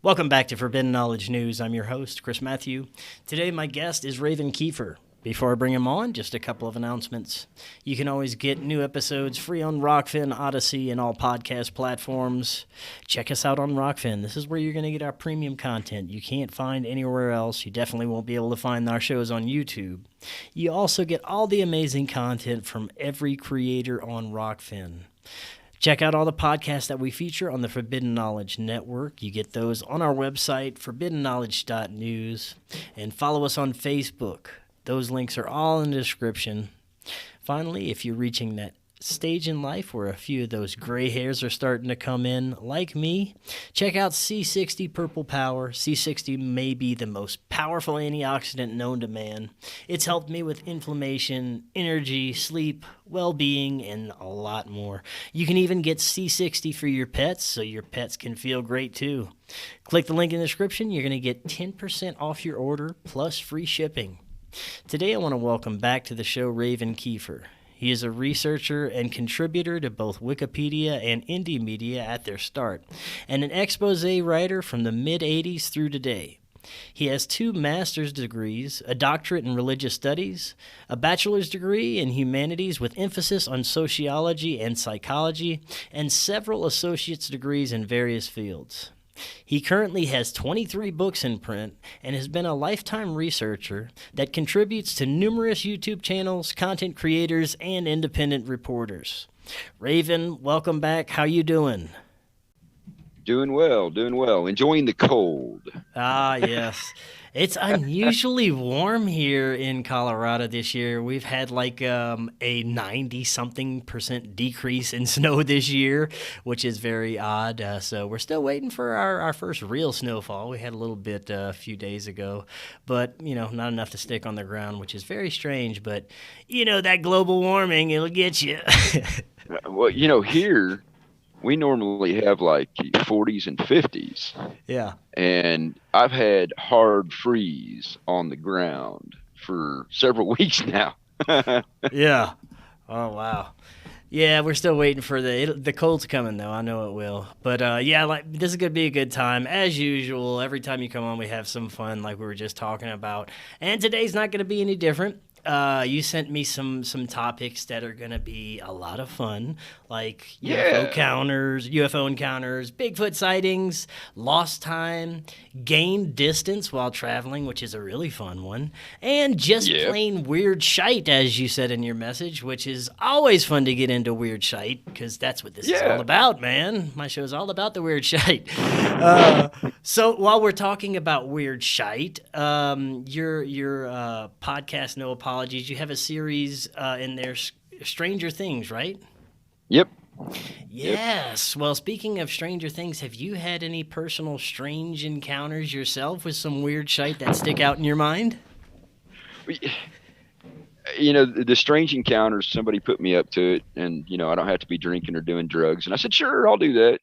Welcome back to Forbidden Knowledge News. I'm your host, Chris Matthew. Today, my guest is Raven Keefer. Before I bring him on, just a couple of announcements. You can always get new episodes free on Rokfin, Odysee, and all podcast platforms. Check us out on Rokfin. This is where you're going to get our premium content you can't find anywhere else. You definitely won't be able to find our shows on YouTube. You also get all the amazing content from every creator on Rokfin. Check out all the podcasts that we feature on the Forbidden Knowledge Network. You get those on our website, forbiddenknowledge.news, and follow us on Facebook. Those links are all in the description. Finally, if you're reaching that stage in life where a few of those gray hairs are starting to come in, like me, check out C60 Purple Power. C60 may be the most powerful antioxidant known to man. It's helped me with inflammation, energy, sleep, well-being, and a lot more. You can even get C60 for your pets, so your pets can feel great too. Click the link in the description. You're going to get 10% off your order plus free shipping. Today I want to welcome back to the show Raven Keefer. He is a researcher and contributor to both Wikipedia and indie media at their start, and an expose writer from the mid-'80s through today. He has 2 master's degrees, a doctorate in religious studies, a bachelor's degree in humanities with emphasis on sociology and psychology, and several associate's degrees in various fields. He currently has 23 books in print and has been a lifetime researcher that contributes to numerous YouTube channels, content creators, and independent reporters. Raven, welcome back. How you doing? Doing well. Enjoying the cold. Ah, yes. It's unusually warm here in Colorado this year. We've had like a 90-something% decrease in snow this year, which is very odd. So we're still waiting for our first real snowfall. We had a little bit a few days ago, but, not enough to stick on the ground, which is very strange. But, that global warming, it'll get you. Well, here we normally have like 40s and 50s. Yeah. And I've had hard freeze on the ground for several weeks now. Yeah. Oh, wow. Yeah, we're still waiting for the cold's coming, though. I know it will. But, this is going to be a good time. As usual, every time you come on, we have some fun like we were just talking about. And today's not going to be any different. You sent me some topics that are going to be a lot of fun, like UFO encounters, Bigfoot sightings, lost time, gained distance while traveling, which is a really fun one, and just plain weird shite, as you said in your message, which is always fun to get into weird shite, because that's what this is all about, man. My show is all about the weird shite. So while we're talking about weird shite, your podcast, No Apologies, you have a series in there, Stranger Things, right? Yep. Yes. Well, speaking of Stranger Things, have you had any personal strange encounters yourself with some weird shite that stick out in your mind? The strange encounters, somebody put me up to it, and, I don't have to be drinking or doing drugs. And I said, sure, I'll do that.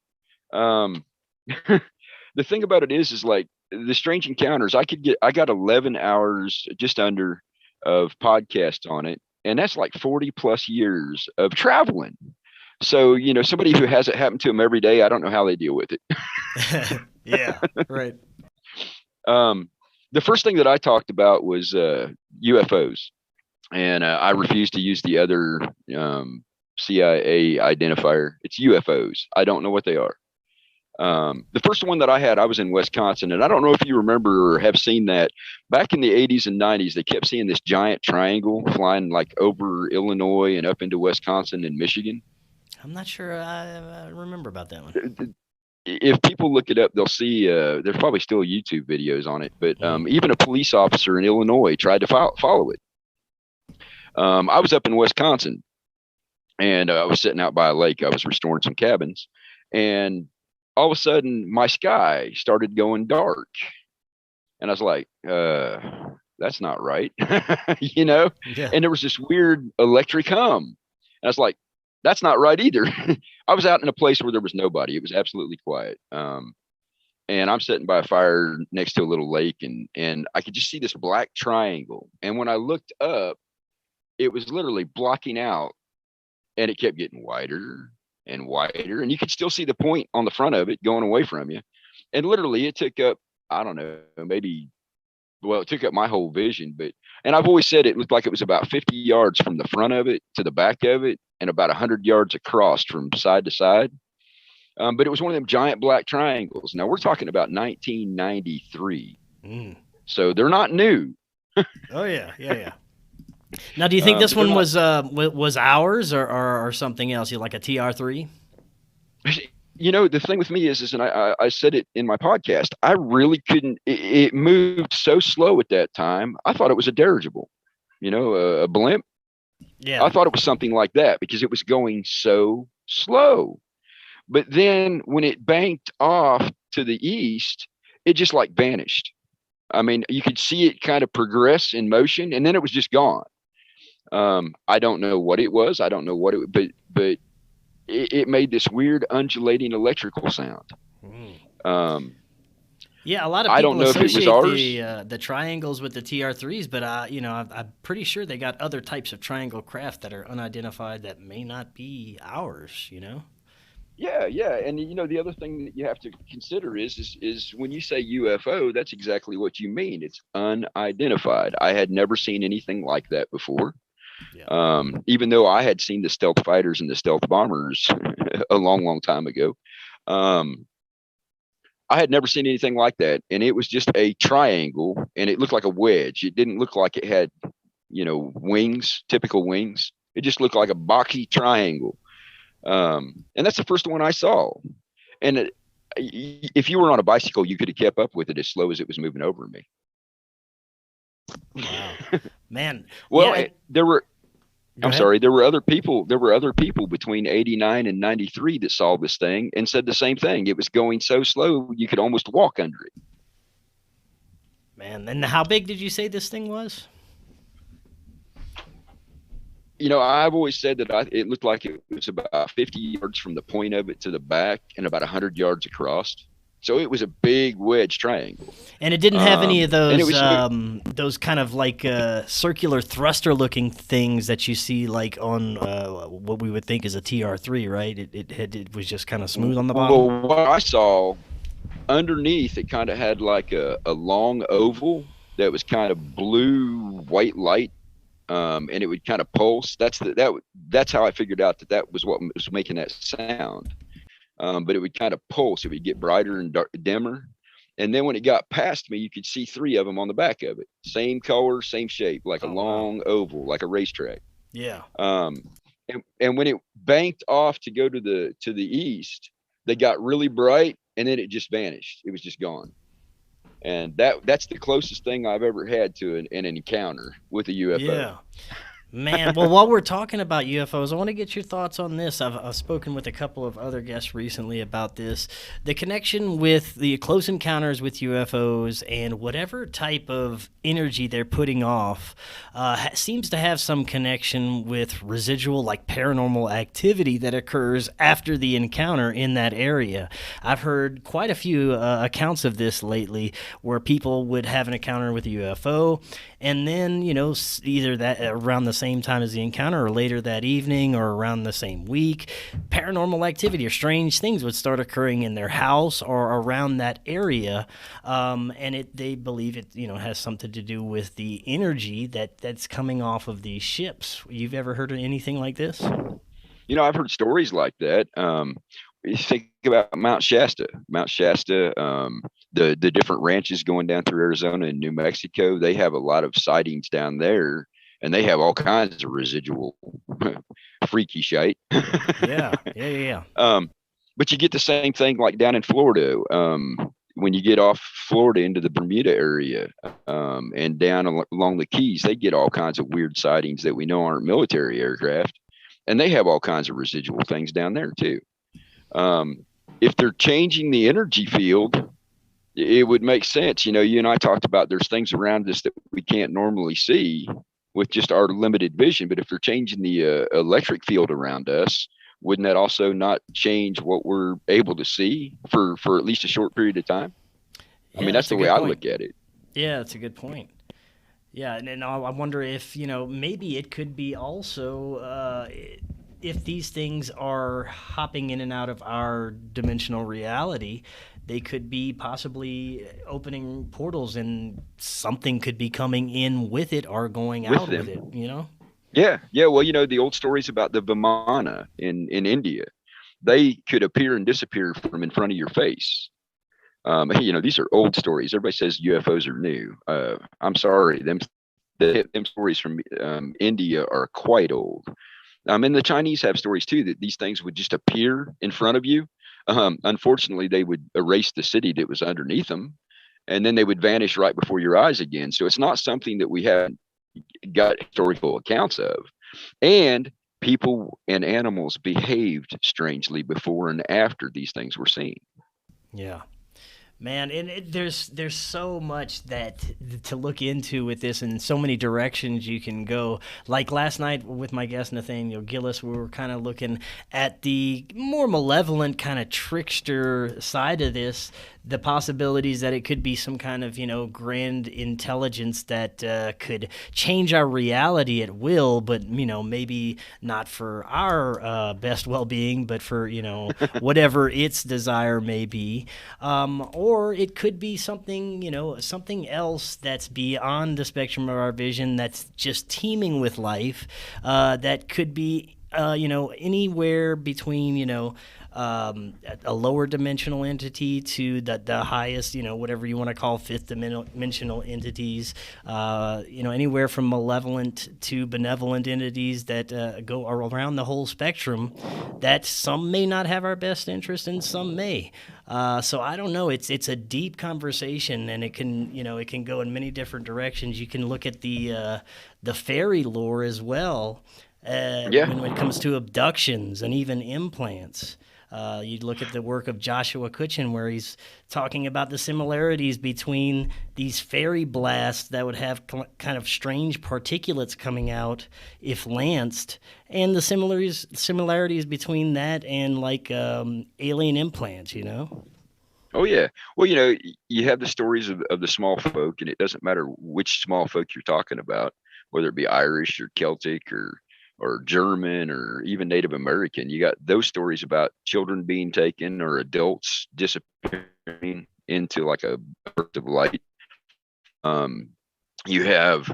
The thing about it is like the strange encounters, I got 11 hours just under of podcast on it. And that's like 40 plus years of traveling. So, somebody who has it happen to them every day, I don't know how they deal with it. Yeah, right. The first thing that I talked about was UFOs. And I refused to use the other CIA identifier. It's UFOs. I don't know what they are. The first one that I was in Wisconsin, and I don't know if you remember or have seen that back in the 80s and 90s, they kept seeing this giant triangle flying like over Illinois and up into Wisconsin and Michigan. I'm not sure I remember about that one. If people look it up, they'll see there's probably still YouTube videos on it, but even a police officer in Illinois tried to follow it. I was up in Wisconsin, and I was sitting out by a lake. I was restoring some cabins, and all of a sudden my sky started going dark, and I was like, that's not right. Yeah. And there was this weird electric hum, and I was like, that's not right either. I was out in a place where there was nobody. It was absolutely quiet. And I'm sitting by a fire next to a little lake, and I could just see this black triangle. And when I looked up, it was literally blocking out, and it kept getting wider and wider, and you could still see the point on the front of it going away from you. And literally it took up, I don't know, maybe, well, it took up my whole vision, but, and I've always said it looked like it was about 50 yards from the front of it to the back of it and about 100 yards across from side to side. But it was one of them giant black triangles. Now we're talking about 1993. So they're not new. Oh yeah. Now, do you think this one was ours or something else? You like a TR3? The thing with me is, and I said it in my podcast, I really couldn't. It moved so slow at that time. I thought it was a dirigible, a blimp. Yeah. I thought it was something like that because it was going so slow. But then when it banked off to the east, it just like vanished. I mean, you could see it kind of progress in motion, and then it was just gone. I don't know what it was. I don't know what it, but it made this weird undulating electrical sound. Yeah, a lot of people I don't know if it was ours. The triangles with the TR3s, but I'm pretty sure they got other types of triangle craft that are unidentified that may not be ours. Yeah, and the other thing that you have to consider is when you say UFO, that's exactly what you mean. It's unidentified. I had never seen anything like that before. Yeah. Even though I had seen the stealth fighters and the stealth bombers a long time ago, I had never seen anything like that. And it was just a triangle, and it looked like a wedge. It didn't look like it had, wings, typical wings. It just looked like a boxy triangle. And that's the first one I saw. And if you were on a bicycle, you could have kept up with it as slow as it was moving over me. Wow, man. Well, yeah, there were. Go I'm ahead. sorry. There were other people. There were other people between 89 and 93 that saw this thing and said the same thing. It was going so slow you could almost walk under it. Man, and how big did you say this thing was? I've always said that it looked like it was about 50 yards from the point of it to the back and about 100 yards across. So it was a big wedge triangle. And it didn't have any of those kind of like circular thruster-looking things that you see like on what we would think is a TR3, right? It was just kind of smooth on the bottom. Well, what I saw underneath, it kind of had like a long oval that was kind of blue, white light. And it would kind of pulse. That's how I figured out that was what was making that sound. But it would kind of pulse. It would get brighter and dimmer. And then when it got past me, you could see 3 of them on the back of it. Same color, same shape, like a long oval, like a racetrack. Yeah. And when it banked off to go to the east, they got really bright, and then it just vanished. It was just gone. And that's the closest thing I've ever had to an encounter with a UFO. Yeah. Man, well, while we're talking about UFOs, I want to get your thoughts on this. I've spoken with a couple of other guests recently about this. The connection with the close encounters with UFOs and whatever type of energy they're putting off seems to have some connection with residual, like paranormal activity that occurs after the encounter in that area. I've heard quite a few accounts of this lately where people would have an encounter with a UFO, and then, either that around the same time as the encounter or later that evening or around the same week, paranormal activity or strange things would start occurring in their house or around that area. And they believe it, has something to do with the energy that's coming off of these ships. You've ever heard of anything like this? I've heard stories like that. You think about Mount Shasta, the different ranches going down through Arizona and New Mexico. They have a lot of sightings down there, and they have all kinds of residual freaky shite. Yeah. But you get the same thing like down in Florida. When you get off Florida into the Bermuda area and down along the Keys, they get all kinds of weird sightings that we know aren't military aircraft, and they have all kinds of residual things down there too. If they're changing the energy field, it would make sense. You and I talked about there's things around us that we can't normally see with just our limited vision. But if they're changing the electric field around us, wouldn't that also not change what we're able to see for at least a short period of time? Yeah, I mean, that's the way I look at it. Yeah, that's a good point. Yeah, and I wonder if, maybe it could be also if these things are hopping in and out of our dimensional reality, they could be possibly opening portals, and something could be coming in with it or going with out with them. it, you know? Yeah, yeah. Well, the old stories about the Vimana in India, they could appear and disappear from in front of your face. These are old stories. Everybody says UFOs are new. I'm sorry, them stories from India are quite old. And the Chinese have stories too that these things would just appear in front of you. Unfortunately, they would erase the city that was underneath them, and then they would vanish right before your eyes again. So it's not something that we haven't got historical accounts of. And people and animals behaved strangely before and after these things were seen. Yeah. Man, and there's so much that to look into with this, and so many directions you can go. Like last night with my guest Nathaniel Gillis, we were kind of looking at the more malevolent kind of trickster side of this, the possibilities that it could be some kind of grand intelligence that could change our reality at will, but maybe not for our best well-being, but for whatever its desire may be. Or it could be something, something else that's beyond the spectrum of our vision, that's just teeming with life, that could be, anywhere between, a lower dimensional entity to the highest, whatever you want to call fifth dimensional entities, anywhere from malevolent to benevolent entities that go around the whole spectrum, that some may not have our best interest and some may. So I don't know. It's a deep conversation, and it can go in many different directions. You can look at the fairy lore as well. Yeah. When it comes to abductions and even implants. You look at the work of Joshua Cutchin, where he's talking about the similarities between these fairy blasts that would have kind of strange particulates coming out if lanced, and the similarities between that and alien implants, Oh yeah. Well, you have the stories of the small folk, and it doesn't matter which small folk you're talking about, whether it be Irish or Celtic or German or even Native American. You got those stories about children being taken or adults disappearing into like a burst of light. You have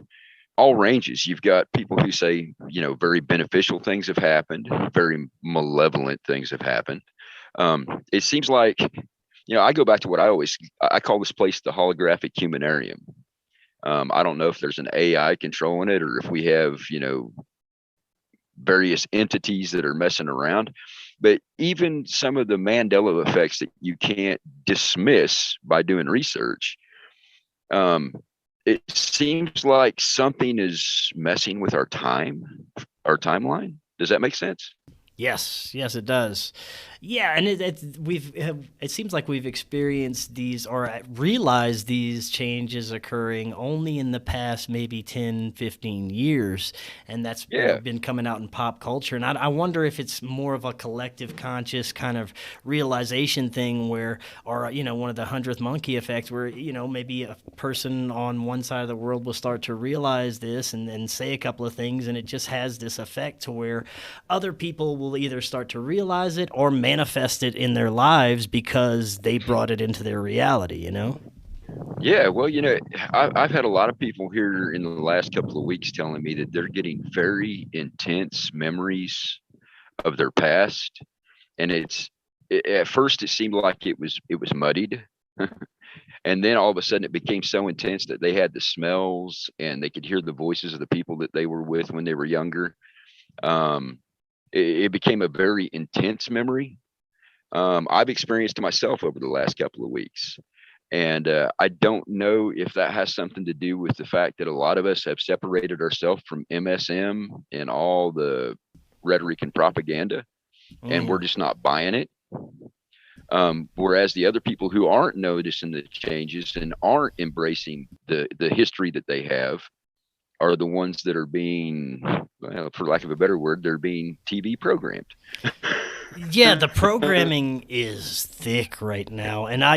all ranges. You've got people who say, very beneficial things have happened, very malevolent things have happened. It seems like, I go back to what I call this place the holographic humanarium. I don't know if there's an AI controlling it, or if we have, various entities that are messing around. But even some of the Mandela effects that you can't dismiss by doing research, it seems like something is messing with our timeline. Does that make sense? Yes, it does. Yeah, and it seems like we've experienced these or realized these changes occurring only in the past maybe 10, 15 years, and that's been coming out in pop culture. And I wonder if it's more of a collective conscious kind of realization thing where, or one of the 100th monkey effects where, maybe a person on one side of the world will start to realize this and say a couple of things, and it just has this effect to where other people will either start to realize it or manifest it in their lives because they brought it into their reality, Yeah, well, I've had a lot of people here in the last couple of weeks telling me that they're getting very intense memories of their past, and at first it seemed like it was muddied, and then all of a sudden it became so intense that they had the smells and they could hear the voices of the people that they were with when they were younger. It became a very intense memory. I've experienced myself over the last couple of weeks. And I don't know if that has something to do with the fact that a lot of us have separated ourselves from MSM and all the rhetoric and propaganda, and we're just not buying it. Whereas the other people who aren't noticing the changes and aren't embracing the history that they have are the ones that are being, well, for lack of a better word, they're being TV programmed. Yeah, the programming is thick right now, and I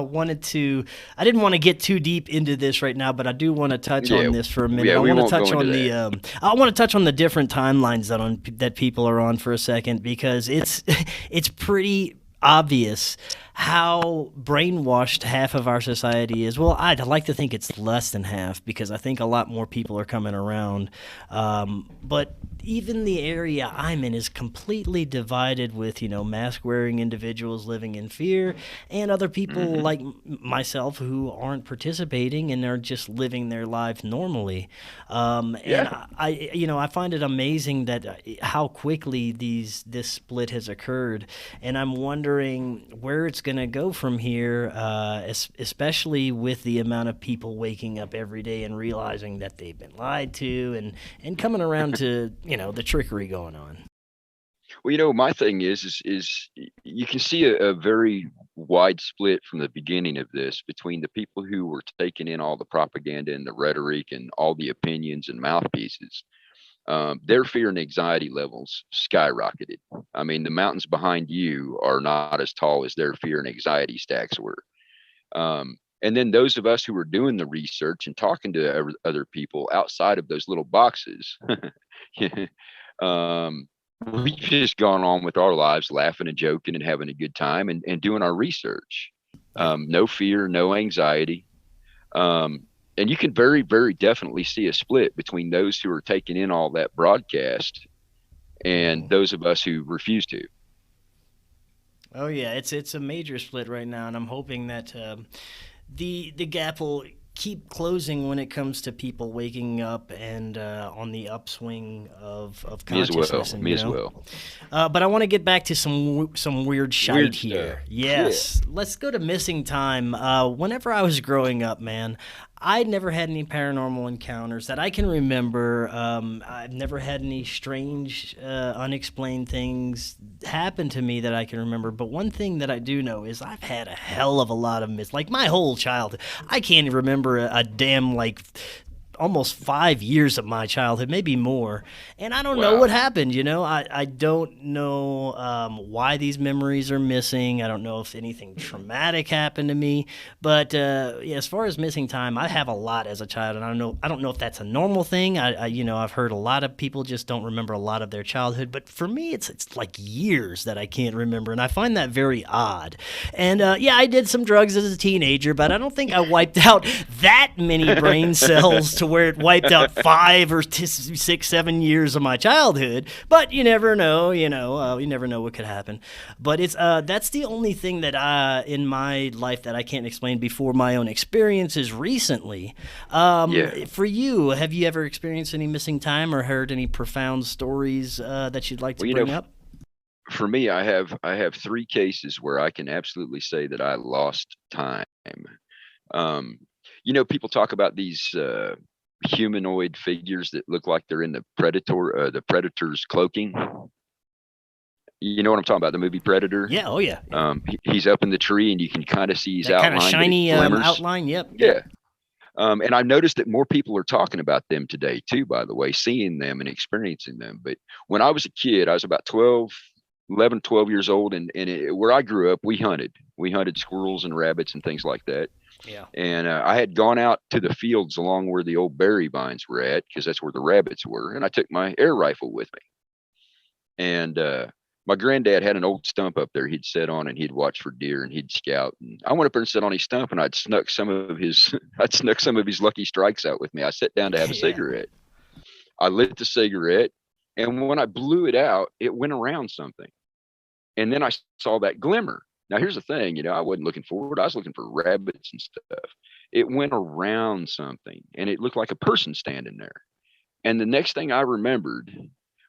wanted to. I didn't want to get too deep into this right now, but I do want to touch on this for a minute. Yeah, I we want to won't touch go on into the. that. I want to touch on the different timelines that people are on for a second, because it's pretty obvious how brainwashed half of our society is. Well, I'd like to think it's less than half, because I think a lot more people are coming around. But even the area I'm in is completely divided with, mask-wearing individuals living in fear, and other people like myself who aren't participating and are just living their lives normally. And I find it amazing that how quickly this split has occurred, and I'm wondering where it's going to go from here, especially with the amount of people waking up every day and realizing that they've been lied to, and coming around to the trickery going on. Well, my thing is you can see a very wide split from the beginning of this between the people who were taking in all the propaganda and the rhetoric and all the opinions and mouthpieces. Their fear and anxiety levels skyrocketed. I mean, the mountains behind you are not as tall as their fear and anxiety stacks were. And then those of us who were doing the research and talking to other people outside of those little boxes, we've just gone on with our lives, laughing and joking and having a good time and doing our research. No fear, no anxiety. And you can very, very definitely see a split between those who are taking in all that broadcast and those of us who refuse to. Oh yeah, it's a major split right now, and I'm hoping that the gap will keep closing when it comes to people waking up and on the upswing of consciousness. Me as well. But I want to get back to some weird shite here. Yes, let's go to missing time. Whenever I was growing up, man, I'd never had any paranormal encounters that I can remember. I've never had any strange, unexplained things happen to me that I can remember. But one thing that I do know is I've had a hell of a lot of like my whole childhood. I can't remember a damn almost 5 years of my childhood, maybe more, and I don't know what happened. I don't know why these memories are missing. I don't know if anything traumatic happened to me, but as far as missing time, I have a lot as a child, and I don't know if that's a normal thing. I've heard a lot of people just don't remember a lot of their childhood, but for me, it's like years that I can't remember, and I find that very odd. And I did some drugs as a teenager, but I don't think I wiped out that many brain cells to where it wiped out 5 or 6, 7 years of my childhood. But you never know, you never know what could happen. But it's that's the only thing that in my life that I can't explain before my own experiences recently. For you, have you ever experienced any missing time or heard any profound stories that you'd like to bring up? For me, I have 3 cases where I can absolutely say that I lost time. People talk about these humanoid figures that look like they're in the Predator's cloaking. You know what I'm talking about? The movie Predator. Yeah. Oh yeah. He's up in the tree, and you can kind of see his outline. Kind of shiny outline. Yep. Yeah. And I've noticed that more people are talking about them today too, by the way, seeing them and experiencing them. But when I was a kid, I was about 11, 12 years old. And where I grew up, we hunted squirrels and rabbits and things like that. Yeah. And I had gone out to the fields along where the old berry vines were at, because that's where the rabbits were. And I took my air rifle with me. And my granddad had an old stump up there he'd sit on, and he'd watch for deer, and he'd scout. And I went up there and sat on his stump, and I'd snuck some of his lucky strikes out with me. I sat down to have a cigarette. I lit the cigarette, and when I blew it out, it went around something. And then I saw that glimmer. Now, here's the thing, I wasn't looking forward. I was looking for rabbits and stuff. It went around something, and it looked like a person standing there. And the next thing I remembered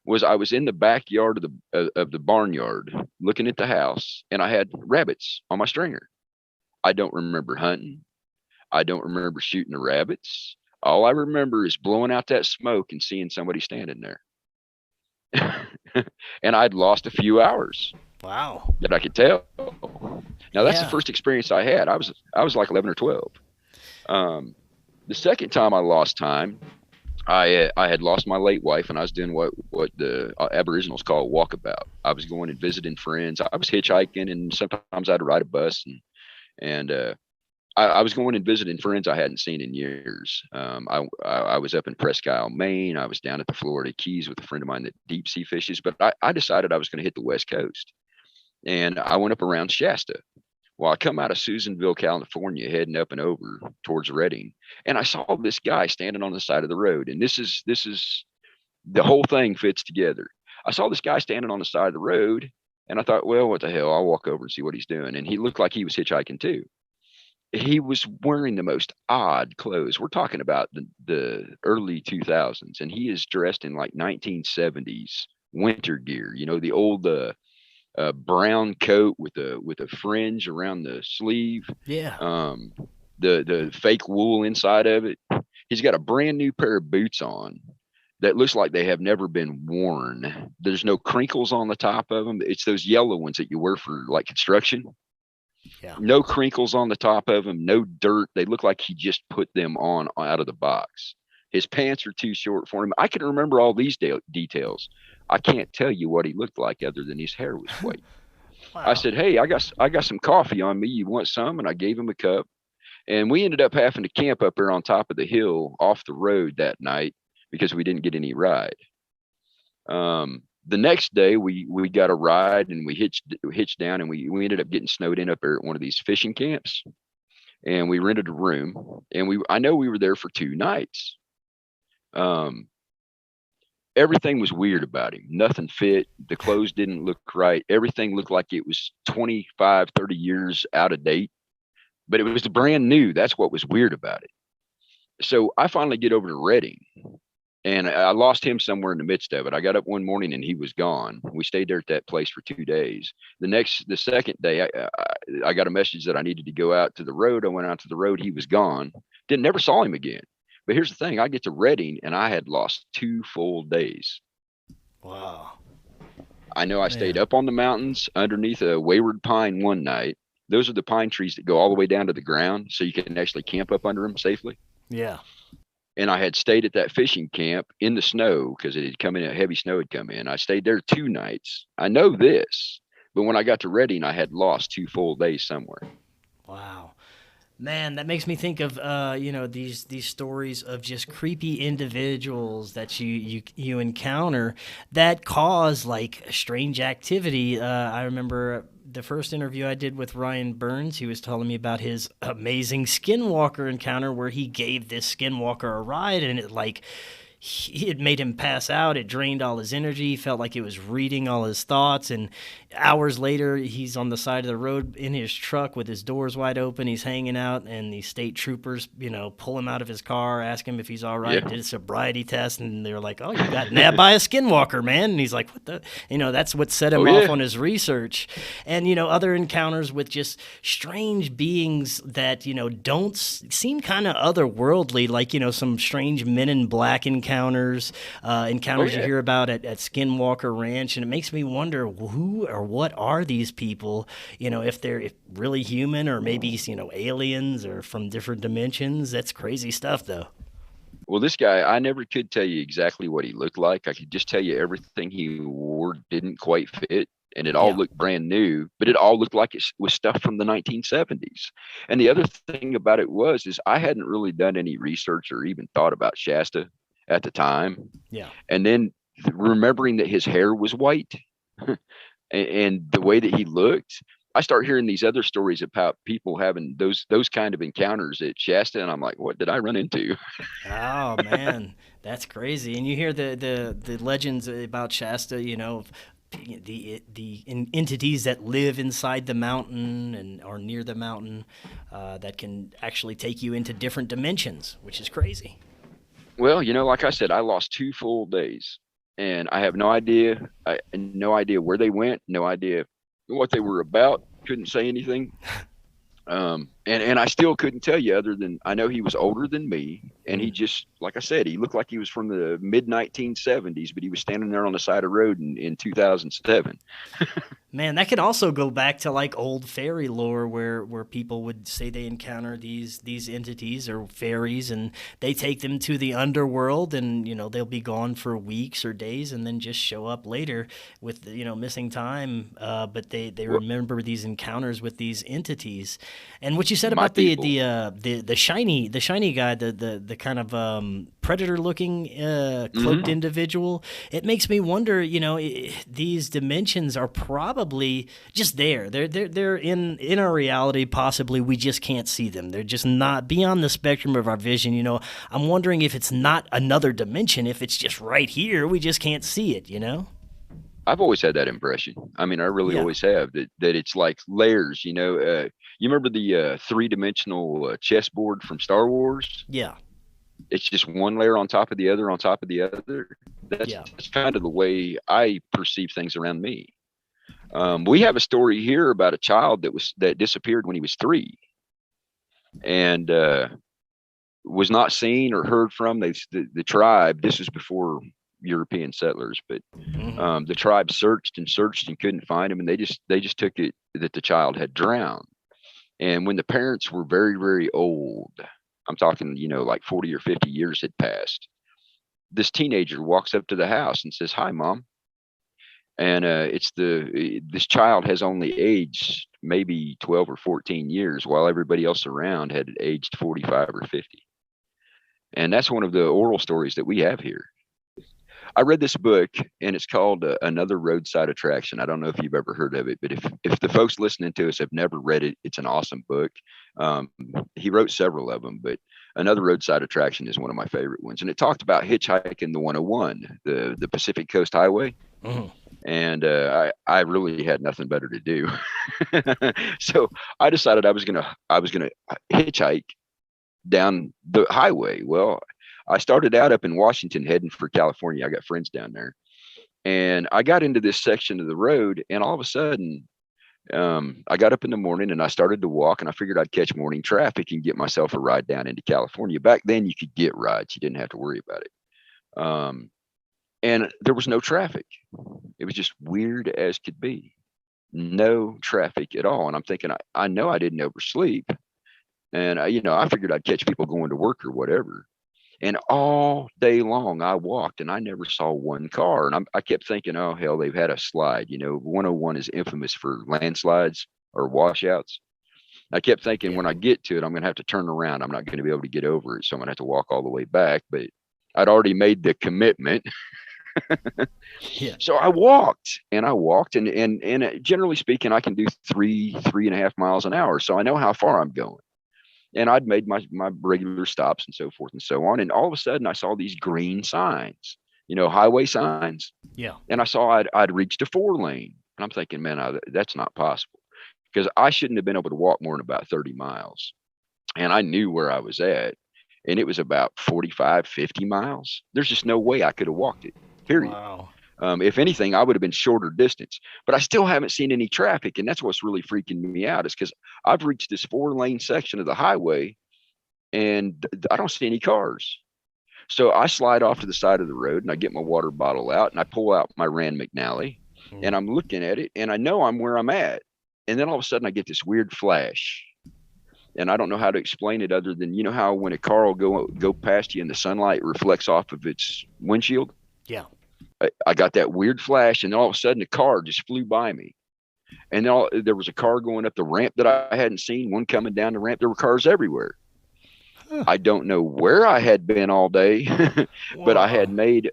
was I was in the backyard of the barnyard looking at the house, and I had rabbits on my stringer. I don't remember hunting. I don't remember shooting the rabbits. All I remember is blowing out that smoke and seeing somebody standing there. And I'd lost a few hours. Wow. That I could tell. Now that's the first experience I had. I was like 11 or 12. The second time I lost time, I had lost my late wife, and I was doing what the Aboriginals call walkabout. I was going and visiting friends. I was hitchhiking, and sometimes I'd ride a bus, and I was going and visiting friends I hadn't seen in years. I was up in Presque Isle, Maine. I was down at the Florida Keys with a friend of mine that deep sea fishes. But I decided I was going to hit the West Coast, and I went up around Shasta. Well, I come out of Susanville, California, heading up and over towards Redding, and I saw this guy standing on the side of the road. And this is the whole thing fits together. I saw this guy standing on the side of the road, and I thought, well, what the hell? I'll walk over and see what he's doing. And he looked like he was hitchhiking too. He was wearing the most odd clothes. We're talking about the early 2000s, and he is dressed in like 1970s winter gear. You know, the old brown coat with a fringe around the sleeve. Yeah. The fake wool inside of it. He's got a brand new pair of boots on that looks like they have never been worn. There's no crinkles on the top of them. It's those yellow ones that you wear for like construction. Yeah. No crinkles on the top of them, no dirt. They look like he just put them on out of the box. His pants are too short for him. I can remember all these details. I can't tell you what he looked like other than his hair was white. Wow. I said, "Hey, I got some coffee on me. You want some?" And I gave him a cup. And we ended up having to camp up there on top of the hill off the road that night because we didn't get any ride. The next day we got a ride, and we hitched down, and we ended up getting snowed in up there at one of these fishing camps, and we rented a room, and I know we were there for 2 nights. Everything was weird about him. Nothing fit. The clothes didn't look right. Everything looked like it was 25, 30 years out of date, but it was brand new. That's what was weird about it. So I finally get over to Redding, and I lost him somewhere in the midst of it. I got up one morning and he was gone. We stayed there at that place for 2 days. The second day, I got a message that I needed to go out to the road. I went out to the road. He was gone. Never saw him again. But here's the thing. I get to Redding, and I had lost 2 full days. Wow. I know I stayed up on the mountains underneath a wayward pine one night. Those are the pine trees that go all the way down to the ground, so you can actually camp up under them safely. Yeah. And I had stayed at that fishing camp in the snow because it had come in, a heavy snow had come in. I stayed there 2 nights. I know this, but when I got to Redding, I had lost 2 full days somewhere. Wow. Man, that makes me think of these stories of just creepy individuals that you encounter that cause like strange activity. I remember the first interview I did with Ryan Burns. He was telling me about his amazing skinwalker encounter where he gave this skinwalker a ride, and it made him pass out. It drained all his energy. He felt like it was reading all his thoughts. And hours later, he's on the side of the road in his truck with his doors wide open. He's hanging out, and the state troopers, pull him out of his car, ask him if he's all right, did a sobriety test, and they're like, "Oh, you got nabbed by a skinwalker, man." And he's like, "What the?" That's what set him off on his research. And, other encounters with just strange beings that, don't seem kind of otherworldly, like, some strange Men in Black encounters you hear about at Skinwalker Ranch. And it makes me wonder who or what are these people, if they're really human or maybe, aliens or from different dimensions. That's crazy stuff, though. Well, this guy, I never could tell you exactly what he looked like. I could just tell you everything he wore didn't quite fit. And it all looked brand new, but it all looked like it was stuff from the 1970s. And the other thing about it is I hadn't really done any research or even thought about Shasta at the time. Yeah. And then remembering that his hair was white and the way that he looked, I start hearing these other stories about people having those kind of encounters at Shasta, and I'm like, what did I run into? Oh man, that's crazy. And you hear the legends about Shasta, the entities that live inside the mountain and are near the mountain that can actually take you into different dimensions, which is crazy. Well, like I said, I lost 2 full days, and I have no idea where they went, no idea what they were about. Couldn't say anything. And I still couldn't tell you other than I know he was older than me. And he just, like I said, he looked like he was from the mid 1970s, but he was standing there on the side of the road in 2007. Man, that could also go back to like old fairy lore where people would say they encounter these entities or fairies, and they take them to the underworld, and they'll be gone for weeks or days and then just show up later with missing time, but they remember these encounters with these entities. And what you said about the shiny guy, the kind of predator looking cloaked individual, it makes me wonder, these dimensions are probably just there. They're in our reality. Possibly we just can't see them. They're just not beyond the spectrum of our vision. I'm wondering if it's not another dimension, if it's just right here, we just can't see it. I've always had that impression. I mean, I really always have that it's like layers. You remember the 3-dimensional chessboard from Star Wars? Yeah. It's just one layer on top of the other on top of the other. That's kind of the way I perceive things around me. We have a story here about a child that disappeared when he was 3, and was not seen or heard from. The tribe. This was before European settlers, but the tribe searched and couldn't find him, and they just took it that the child had drowned. And when the parents were very, very old, I'm talking, like 40 or 50 years had passed, this teenager walks up to the house and says, "Hi, Mom." And this child has only aged maybe 12 or 14 years, while everybody else around had aged 45 or 50. And that's one of the oral stories that we have here. I read this book, and it's called Another Roadside Attraction. I don't know if you've ever heard of it, but if the folks listening to us have never read it, it's an awesome book. He wrote several of them, but Another Roadside Attraction is one of my favorite ones. And it talked about hitchhiking the 101, the Pacific Coast Highway. And I really had nothing better to do. So I decided I was gonna hitchhike down the highway. Well, I started out up in Washington heading for California. I got friends down there, and I got into this section of the road, and all of a sudden I got up in the morning and I started to walk, and I figured I'd catch morning traffic and get myself a ride down into California. Back then you could get rides. You didn't have to worry about it. And there was no traffic. It was just weird as could be. No traffic at all. And I'm thinking, I know I didn't oversleep. And I figured I'd catch people going to work or whatever. And all day long I walked, and I never saw one car. And I kept thinking, oh, hell, they've had a slide. 101 is infamous for landslides or washouts. I kept thinking, when I get to it, I'm going to have to turn around. I'm not going to be able to get over it. So I'm going to have to walk all the way back. But I'd already made the commitment. So I walked, and generally speaking, I can do 3.5 miles an hour. So I know how far I'm going. And I'd made my regular stops and so forth and so on. And all of a sudden I saw these green signs, highway signs. Yeah. And I saw I'd reached a 4-lane, and I'm thinking, man, that's not possible, because I shouldn't have been able to walk more than about 30 miles. And I knew where I was at, and it was about 45, 50 miles. There's just no way I could have walked it, period. Wow. If anything, I would have been shorter distance, but I still haven't seen any traffic. And that's what's really freaking me out, is because I've reached this 4-lane section of the highway, and I don't see any cars. So I slide off to the side of the road, and I get my water bottle out, and I pull out my Rand McNally, and I'm looking at it, and I know I'm where I'm at. And then all of a sudden I get this weird flash, and I don't know how to explain it other than, how when a car will go past you and the sunlight reflects off of its windshield. Yeah. I got that weird flash, and then all of a sudden the car just flew by me. And then there was a car going up the ramp that I hadn't seen, one coming down the ramp. There were cars everywhere. Huh. I don't know where I had been all day, but I had made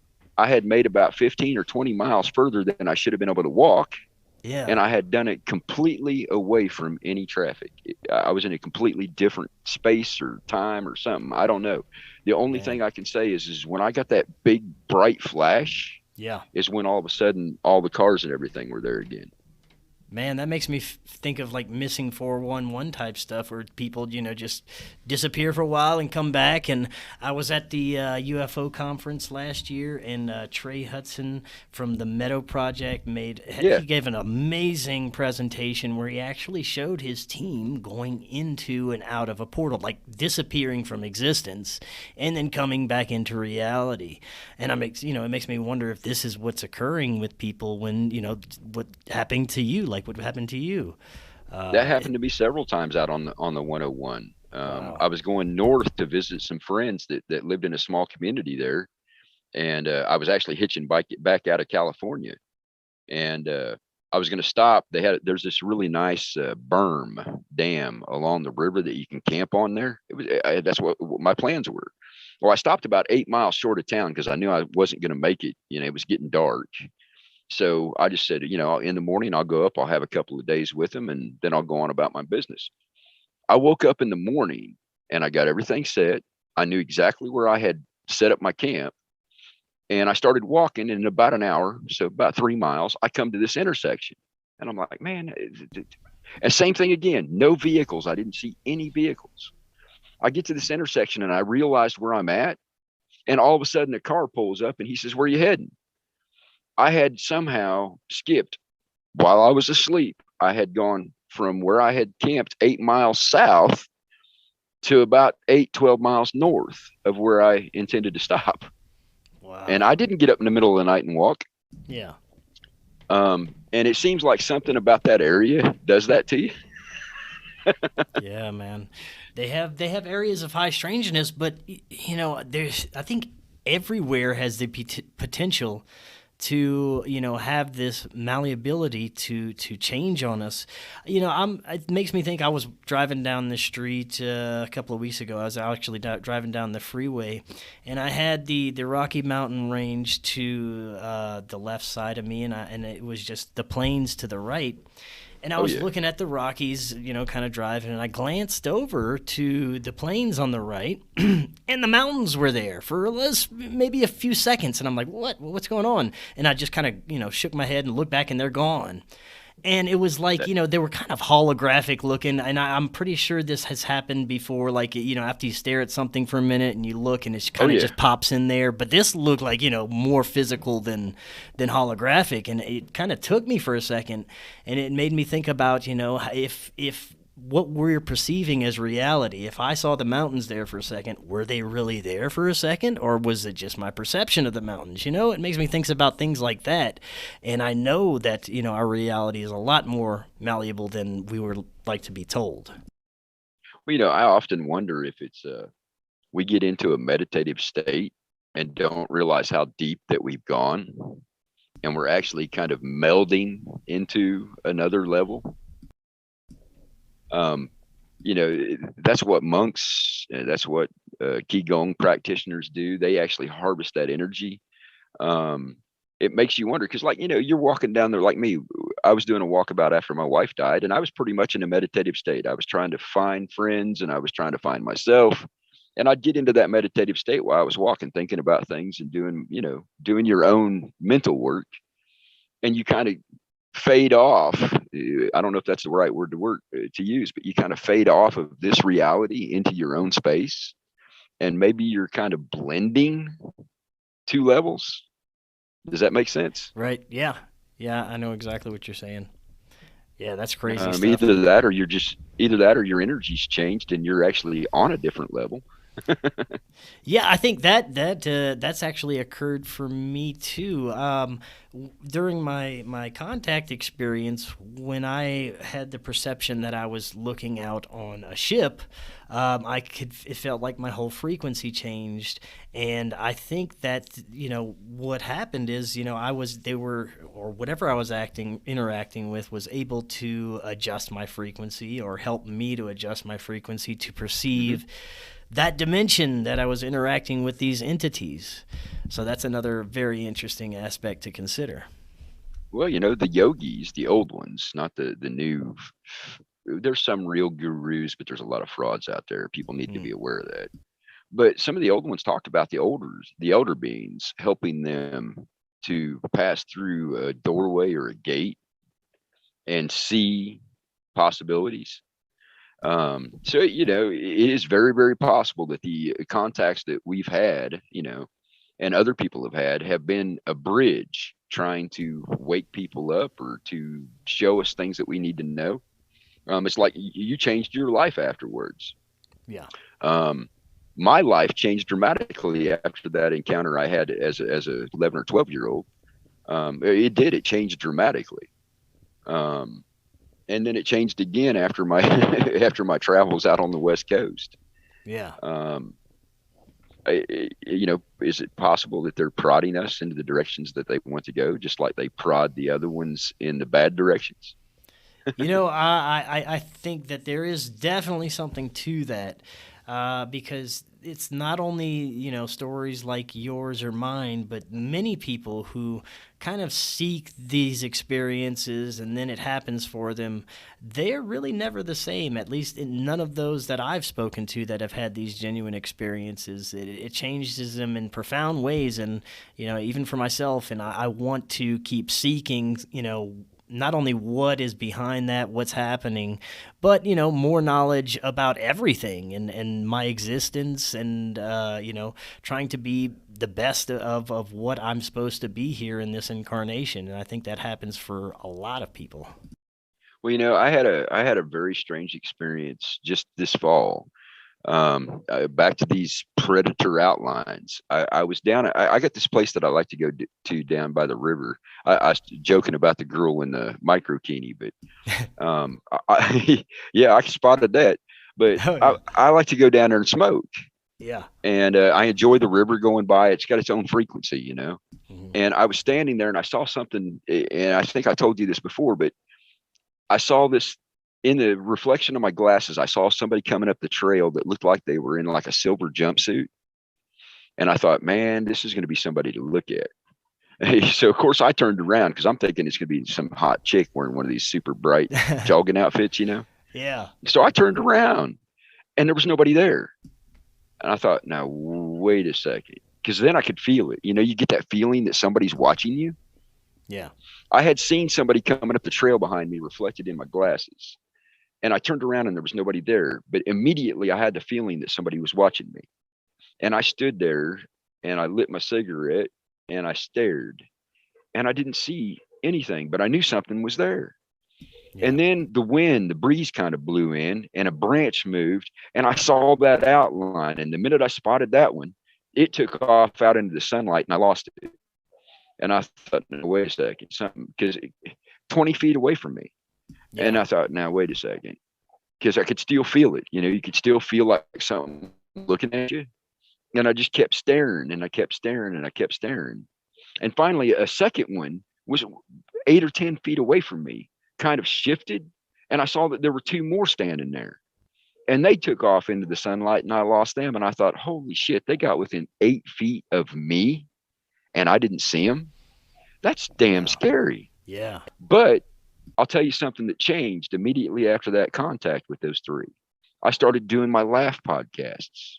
about 15 or 20 miles further than I should have been able to walk. Yeah. And I had done it completely away from any traffic. I was in a completely different space or time or something. I don't know. The only thing I can say is when I got that big bright flash, is when all of a sudden all the cars and everything were there again. Man, that makes me think of like missing 411 type stuff where people, just disappear for a while and come back. And I was at the UFO conference last year, and Trey Hudson from the Meadow Project Yeah. he gave an amazing presentation where he actually showed his team going into and out of a portal, like disappearing from existence and then coming back into reality. And it makes me wonder if this is what's occurring with people when, what happened to you, like what happened to you. That happened to me several times out on the 101. Wow. I was going north to visit some friends that lived in a small community there, and I was actually hitching back out of California, and I was going to stop. There's this really nice berm dam along the river that you can camp on there. That's what my plans were. Well, I stopped about 8 miles short of town because I knew I wasn't going to make it. It was getting dark. So I just said, in the morning, I'll go up, I'll have a couple of days with him, and then I'll go on about my business. I woke up in the morning and I got everything set. I knew exactly where I had set up my camp. And I started walking, and in about an hour, so about 3 miles, I come to this intersection. And I'm like, man, and same thing again, no vehicles. I didn't see any vehicles. I get to this intersection and I realized where I'm at. And all of a sudden, a car pulls up and he says, "Where are you heading?" I had somehow skipped while I was asleep. I had gone from where I had camped 8 miles south to about 12 miles north of where I intended to stop. Wow. And I didn't get up in the middle of the night and walk. Yeah. And it seems like something about that area does that to you. Yeah, man. They have areas of high strangeness, but I think everywhere has the potential to have this malleability to change on us. It makes me think. I was driving down the street a couple of weeks ago. I was actually driving down the freeway, and I had the Rocky Mountain Range to the left side of me, and it was just the plains to the right. And I was looking at the Rockies, kind of driving, and I glanced over to the plains on the right, and the mountains were there for maybe a few seconds. And I'm like, what's going on? And I just kind of, shook my head and looked back, and they're gone. And it was like, they were kind of holographic looking. And I'm pretty sure this has happened before, like, after you stare at something for a minute and you look and it kind of just pops in there. But this looked like, more physical than holographic. And it kind of took me for a second. And it made me think about, if what we're perceiving as reality, if I saw the mountains there for a second, were they really there for a second, or was it just my perception of the mountains? It makes me think about things like that. And I know that, our reality is a lot more malleable than we were like to be told. Well, I often wonder if it's we get into a meditative state and don't realize how deep that we've gone, and we're actually kind of melding into another level. That's what monks, that's what Qigong practitioners do. They actually harvest that energy. It makes you wonder, because you're walking down there like me. I was doing a walkabout after my wife died, and I was pretty much in a meditative state. I was trying to find friends, and I was trying to find myself. And I'd get into that meditative state while I was walking, thinking about things and doing your own mental work. And you kind of fade off. I don't know if that's the right word to use, but you kind of fade off of this reality into your own space, and maybe you're kind of blending two levels. Does that make sense? Right. Yeah. Yeah. I know exactly what you're saying. Yeah. That's crazy stuff. Either that or your energy's changed and you're actually on a different level. Yeah, I think that's actually occurred for me too. During my contact experience, when I had the perception that I was looking out on a ship, it felt like my whole frequency changed, and I think that what happened is or whatever I was interacting with was able to adjust my frequency or help me to adjust my frequency to perceive. Mm-hmm. That dimension that I was interacting with these entities. So that's another very interesting aspect to consider. Well, the yogis, the old ones, not the new. There's some real gurus, but there's a lot of frauds out there. People need to be aware of that. But some of the old ones talked about the elder beings, helping them to pass through a doorway or a gate and see possibilities. So, it is very, very possible that the contacts that we've had, and other people have been a bridge trying to wake people up or to show us things that we need to know. It's like you changed your life afterwards. Yeah. My life changed dramatically after that encounter I had as a 11 or 12-year-old. It did. It changed dramatically. And then it changed again after my after my travels out on the West Coast. Yeah. Is it possible that they're prodding us into the directions that they want to go, just like they prod the other ones in the bad directions? I think that there is definitely something to that, because it's not only, stories like yours or mine, but many people who kind of seek these experiences and then it happens for them. They're really never the same, at least in none of those that I've spoken to that have had these genuine experiences. It changes them in profound ways. And, even for myself, and I want to keep seeking, not only what is behind that, what's happening, but, more knowledge about everything and my existence and, trying to be the best of what I'm supposed to be here in this incarnation. And I think that happens for a lot of people. Well, I had a very strange experience just this fall. Back to these predator outlines. I was down. I got this place that I like to go to down by the river. I was joking about the girl in the microkini, but yeah, I spotted that. But Oh, yeah. I like to go down there and smoke. Yeah. And I enjoy the river going by. It's got its own frequency, Mm-hmm. And I was standing there and I saw something, and I think I told you this before, but I saw this in the reflection of my glasses. I saw somebody coming up the trail that looked like they were in like a silver jumpsuit. And I thought, man, this is going to be somebody to look at. So of course I turned around because I'm thinking it's going to be some hot chick wearing one of these super bright jogging outfits, Yeah. So I turned around and there was nobody there. And I thought, now wait a second. Because then I could feel it. You get that feeling that somebody's watching you. Yeah. I had seen somebody coming up the trail behind me reflected in my glasses. And I turned around and there was nobody there. But immediately I had the feeling that somebody was watching me. And I stood there and I lit my cigarette and I stared. And I didn't see anything, but I knew something was there. Yeah. And then the breeze kind of blew in and a branch moved and I saw that outline. And the minute I spotted that one, it took off out into the sunlight and I lost it. And I thought, no, wait a second, something, because 20 feet away from me. Yeah. And I thought, now, wait a second, because I could still feel it. You could still feel like something looking at you. And I just kept staring and I kept staring and I kept staring. And finally, a second one was 8 or 10 feet away from me, kind of shifted. And I saw that there were two more standing there. And they took off into the sunlight and I lost them. And I thought, holy shit, they got within 8 feet of me and I didn't see them. That's damn scary. Yeah. But I'll tell you something that changed immediately after that contact with those three. I started doing my laugh podcasts.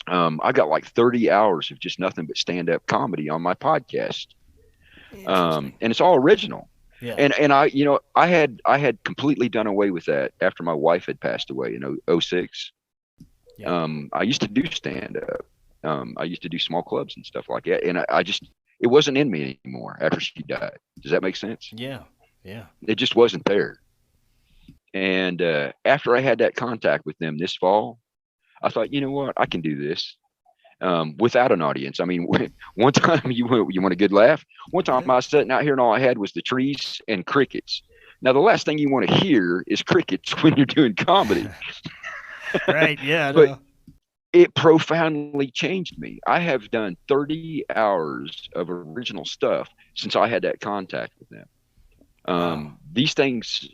I got like 30 hours of just nothing but stand-up comedy on my podcast. And it's all original. Yeah. And I had completely done away with that after my wife had passed away in 2006. Yeah. I used to do stand-up. I used to do small clubs and stuff like that. And it wasn't in me anymore after she died. Does that make sense? Yeah. Yeah. It just wasn't there. And after I had that contact with them this fall, I thought, you know what, I can do this without an audience. I mean, one time you want a good laugh. One time I was sitting out here and all I had was the trees and crickets. Now, the last thing you want to hear is crickets when you're doing comedy. Right. Yeah. But it profoundly changed me. I have done 30 hours of original stuff since I had that contact with them. Wow. These things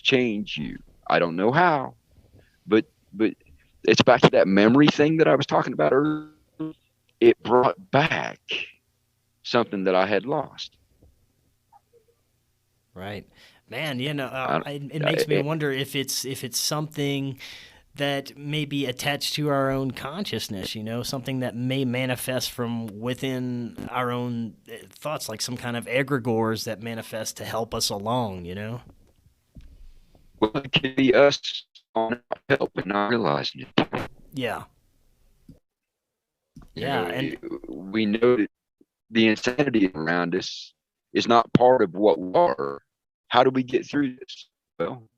change you. I don't know how, but it's back to that memory thing that I was talking about earlier. It brought back something that I had lost. Right, man. It makes me wonder if it's something that may be attached to our own consciousness, something that may manifest from within our own thoughts, like some kind of egregores that manifest to help us along. Well, it could be us on our help and not realizing it. Yeah. You Yeah. know, And we know that the insanity around us is not part of what we are. How do we get through this? Well,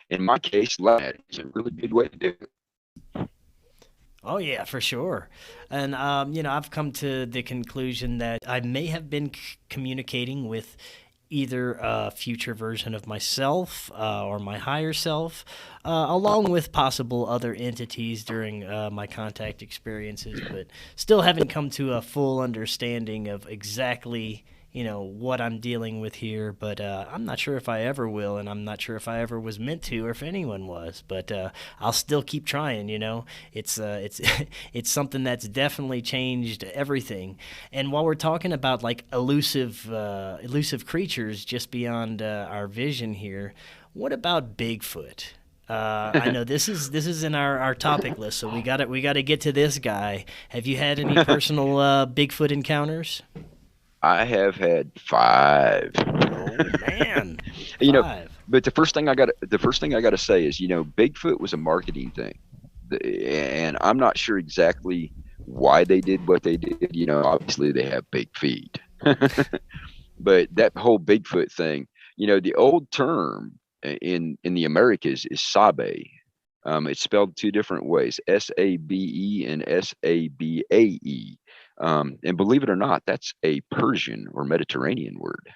in my case, that is a really good way to do it. oh yeah, for sure. And I've come to the conclusion that I may have been communicating with either a future version of myself or my higher self, along with possible other entities during my contact experiences, but still haven't come to a full understanding of exactly what I'm dealing with here. But I'm not sure if I ever will, and I'm not sure if I ever was meant to, or if anyone was. But I'll still keep trying. It's it's something that's definitely changed everything. And while we're talking about like elusive creatures just beyond our vision here, what about Bigfoot? I know this is in our topic list, so we got to get to this guy. Have you had any personal Bigfoot encounters? I have had 5. Oh man, You know, 5. but the first thing I got to say is, Bigfoot was a marketing thing, and I'm not sure exactly why they did what they did. Obviously they have big feet, but that whole Bigfoot thing, the old term in the Americas is Sabe. It's spelled 2 different ways: Sabe and Sabae. And believe it or not, that's a Persian or Mediterranean word.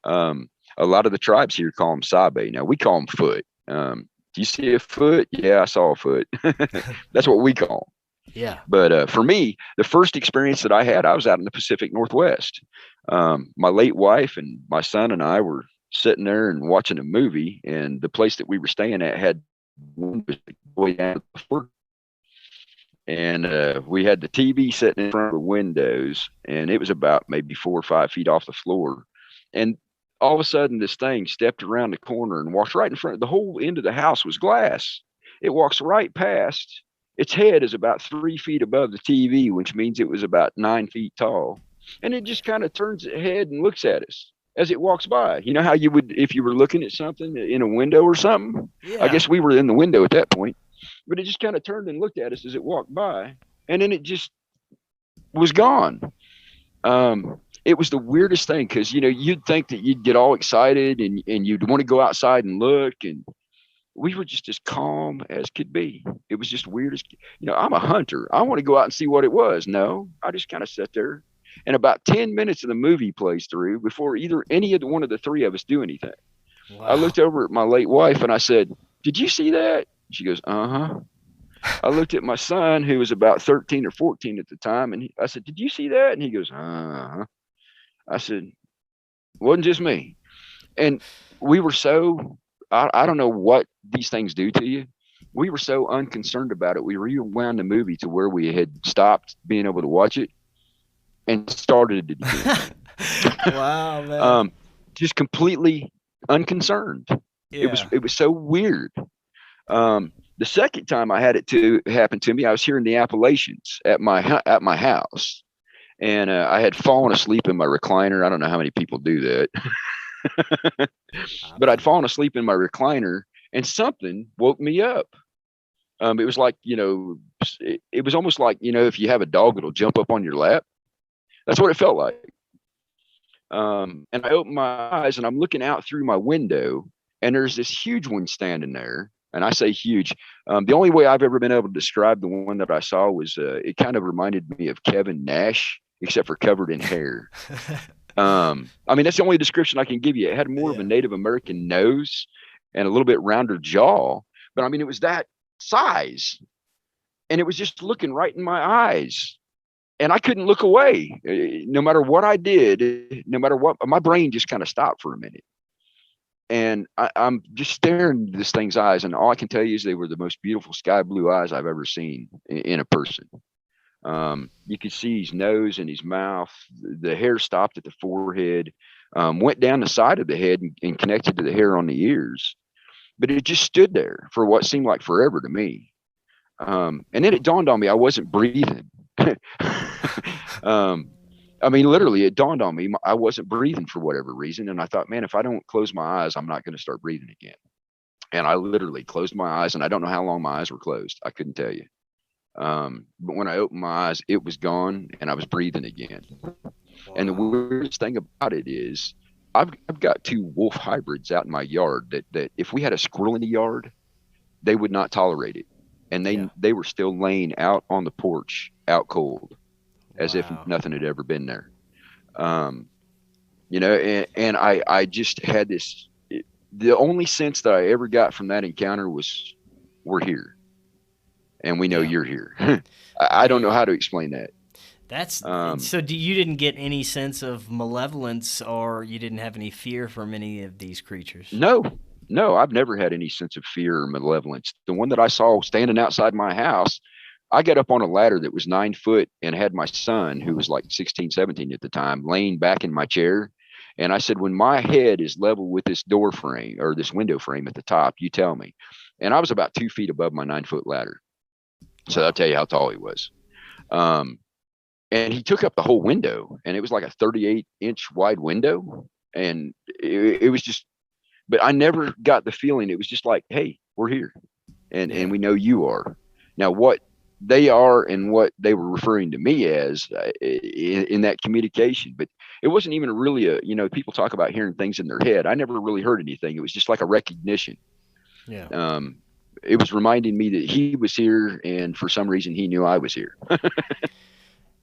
A lot of the tribes here call them Sabe. Now we call them foot. Do you see a foot? Yeah, I saw a foot. That's what we call them. Yeah. But for me, the first experience that I had, I was out in the Pacific Northwest. My late wife and my son and I were sitting there and watching a movie, and the place that we were staying at had windows way down the floor. And we had the TV sitting in front of the windows, and it was about maybe 4 or 5 feet off the floor. And all of a sudden, this thing stepped around the corner and walked right in front. The whole end of the house was glass. It walks right past. Its head is about 3 feet above the TV, which means it was about 9 feet tall. And it just kind of turns its head and looks at us as it walks by. You know how you would if you were looking at something in a window or something? I Yeah. guess we were in the window at that point, but it just kind of turned and looked at us as it walked by, and then it just was gone. It was the weirdest thing because you'd think that you'd get all excited and you'd want to go outside and look, and we were just as calm as could be. It was just weird as I'm a hunter. I want to go out and see what it was. No, I just kind of sat there, and about 10 minutes of the movie plays through before either any of one of the 3 of us do anything. I Wow. looked over at my late wife and I said, "Did you see that?" She goes, "Uh-huh." I looked at my son, who was about 13 or 14 at the time, and I said, "Did you see that?" And he goes, "Uh-huh." I said, "Wasn't just me." And we were so, I don't know what these things do to you. We were so unconcerned about it. We rewound the movie to where we had stopped being able to watch it and started it again. Wow, man. Just completely unconcerned. Yeah. It was so weird. The second time I had it to happen to me, I was here in the Appalachians at my house, and I had fallen asleep in my recliner. I don't know how many people do that, but I'd fallen asleep in my recliner, and something woke me up. It was like it was almost like if you have a dog, it'll jump up on your lap. That's what it felt like. And I opened my eyes, and I'm looking out through my window, and there's this huge one standing there. And I say huge. The only way I've ever been able to describe the one that I saw was it kind of reminded me of Kevin Nash, except for covered in hair. I mean, that's the only description I can give you. It had more of a Native American nose and a little bit rounder jaw. But I mean, it was that size. And it was just looking right in my eyes. And I couldn't look away. No matter what I did, no matter what, my brain just kind of stopped for a minute. And I'm just staring at this thing's eyes, and all I can tell you is they were the most beautiful sky blue eyes I've ever seen in a person. You could see his nose and his mouth. The hair stopped at the forehead, went down the side of the head and connected to the hair on the ears. but it just stood there for what seemed like forever to me. And then it dawned on me I wasn't breathing. um, I mean, literally, it dawned on me I wasn't breathing for whatever reason. And I thought, man, if I don't close my eyes, I'm not going to start breathing again. And I literally closed my eyes, and I don't know how long my eyes were closed. I couldn't tell you. But when I opened my eyes, it was gone, and I was breathing again. Wow. And the weirdest thing about it is I've got two wolf hybrids out in my yard that if we had a squirrel in the yard, they would not tolerate it. And they were still laying out on the porch, out cold, as if nothing had ever been there. You know, and I just had this, the only sense that I ever got from that encounter was, we're here. And we know you're here. I don't know how to explain that. That's so you didn't get any sense of malevolence, or you didn't have any fear from any of these creatures? No, I've never had any sense of fear or malevolence. The one that I saw standing outside my house, I got up on a ladder that was 9 foot and had my son, who was like 16, 17 at the time, laying back in my chair. And I said, when my head is level with this door frame or this window frame at the top, you tell me. And I was about 2 feet above my 9 foot ladder. So I'll tell you how tall he was. And he took up the whole window, and it was like a 38-inch wide window. And it was just, but I never got the feeling. It was just like, hey, we're here. And we know you are. Now, what they are and what they were referring to me as in that communication, but it wasn't even really people talk about hearing things in their head. I never really heard anything. It was just like a recognition. Yeah. It was reminding me that he was here, and for some reason he knew I was here.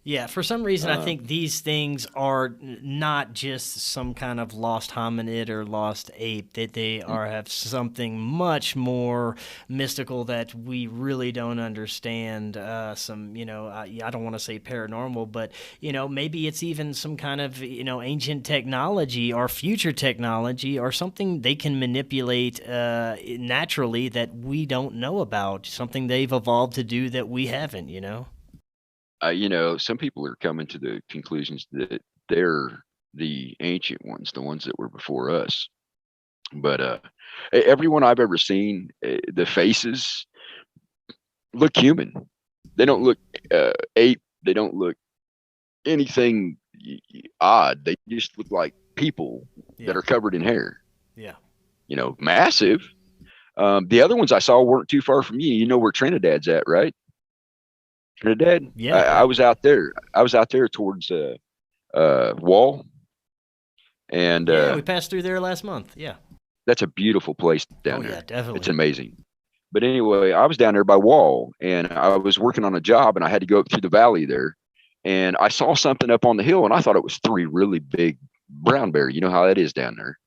Yeah, for some reason, I think these things are not just some kind of lost hominid or lost ape, that they have something much more mystical that we really don't understand. I don't want to say paranormal, but, maybe it's even some kind of, ancient technology or future technology or something they can manipulate naturally that we don't know about, something they've evolved to do that we haven't, some people are coming to the conclusions that they're the ancient ones, the ones that were before us. But everyone I've ever seen, the faces look human. They don't look ape. They don't look anything odd. They just look like people that are covered in hair. Yeah. Massive. The other ones I saw weren't too far from you. You know where Trinidad's at, right? Trinidad. Yeah, I was out there. I was out there towards Wall, and we passed through there last month. Yeah, that's a beautiful place down there. Yeah, definitely. It's amazing. But anyway, I was down there by Wall, and I was working on a job, and I had to go up through the valley there, and I saw something up on the hill, and I thought it was 3 really big brown bear. You know how that is down there.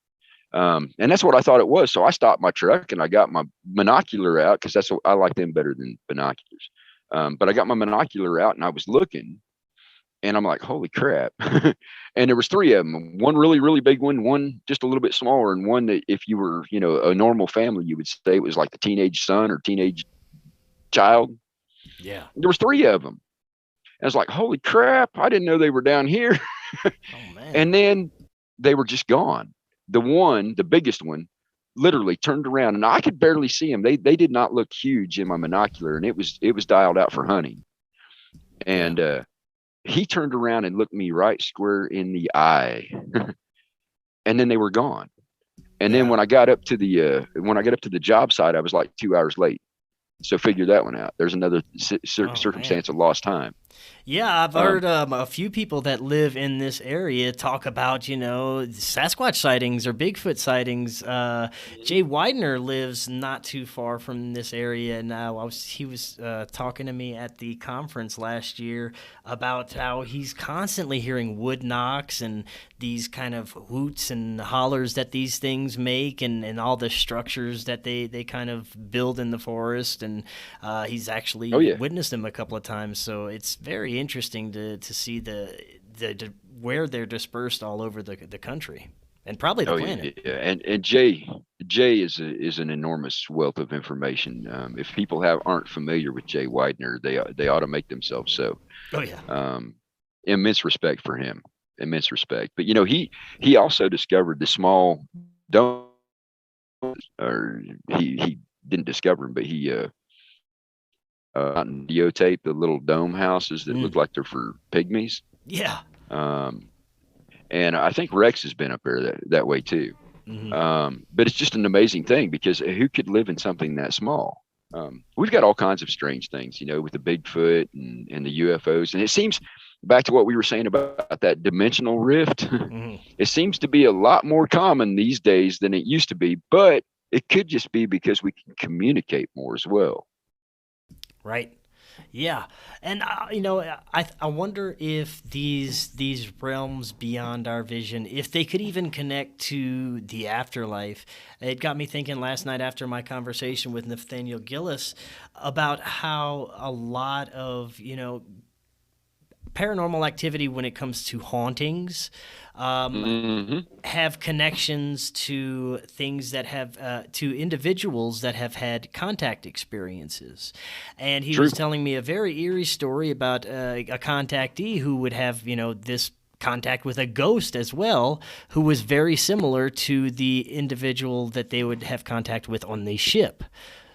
And that's what I thought it was. So I stopped my truck and I got my binocular out, because that's what I like them better than binoculars. But I got my binocular out and I was looking, and I'm like, holy crap. And there was 3 of them, one really, really big one just a little bit smaller, and one that if you were, a normal family, you would say it was like the teenage son or teenage child. Yeah. There was 3 of them. And I was like, holy crap. I didn't know they were down here. Oh, man. And then they were just gone. The biggest one, literally turned around, and I could barely see him. They did not look huge in my binocular, and it was dialed out for hunting. And he turned around and looked me right square in the eye, and then they were gone. And then when I got up to the job site, I was like 2 hours late. So figure that one out. There's another circumstance of lost time. Yeah, I've heard a few people that live in this area talk about, Sasquatch sightings or Bigfoot sightings. Jay Widener lives not too far from this area now. He was talking to me at the conference last year about how he's constantly hearing wood knocks and these kind of hoots and hollers that these things make, and all the structures that they kind of build in the forest. And he's actually witnessed them a couple of times. So it's very interesting to see the where they're dispersed all over the country and probably the planet. Yeah. And Jay is an enormous wealth of information. If people aren't familiar with Jay Widener, they ought to make themselves so. Oh yeah. Immense respect for him. Immense respect. But he also discovered the small dome or he didn't discover them, but he videotaped the little dome houses that look like they're for pygmies. Yeah. And I think Rex has been up there that way too. But it's just an amazing thing, because who could live in something that small? We've got all kinds of strange things, with the Bigfoot and the UFOs. And it seems, back to what we were saying about that dimensional rift, it seems to be a lot more common these days than it used to be. But it could just be because we can communicate more as well. Right. Yeah, and I wonder if these realms beyond our vision, if they could even connect to the afterlife. It got me thinking last night after my conversation with Nathaniel Gillis about how a lot of paranormal activity when it comes to hauntings have connections to things that have to individuals that have had contact experiences. And he was telling me a very eerie story about a contactee who would have this contact with a ghost as well, who was very similar to the individual that they would have contact with on the ship.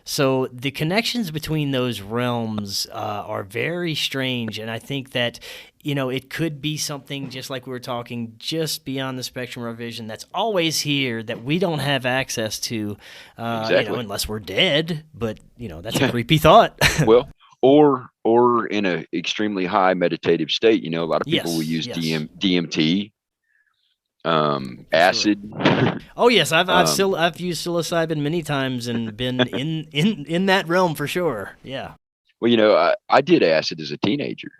So the connections between those realms are very strange, and I think that it could be something, just like we were talking, just beyond the spectrum of our vision, that's always here that we don't have access to, unless we're dead. But that's a creepy thought. Well, or in an extremely high meditative state. A lot of people will use DMT. Acid. Sure. Oh yes, I've used psilocybin many times and been in that realm for sure. Yeah. Well, I did acid as a teenager,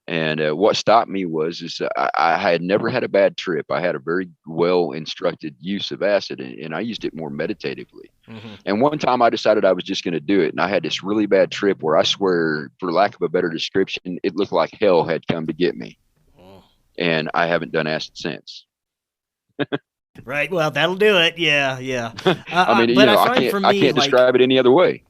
and what stopped me was I had never had a bad trip. I had a very well instructed use of acid, and I used it more meditatively. And one time I decided I was just going to do it, and I had this really bad trip where I swear, for lack of a better description, it looked like hell had come to get me. And I haven't done acid since. Right. Well, that'll do it. Yeah. I mean, I can't describe it any other way.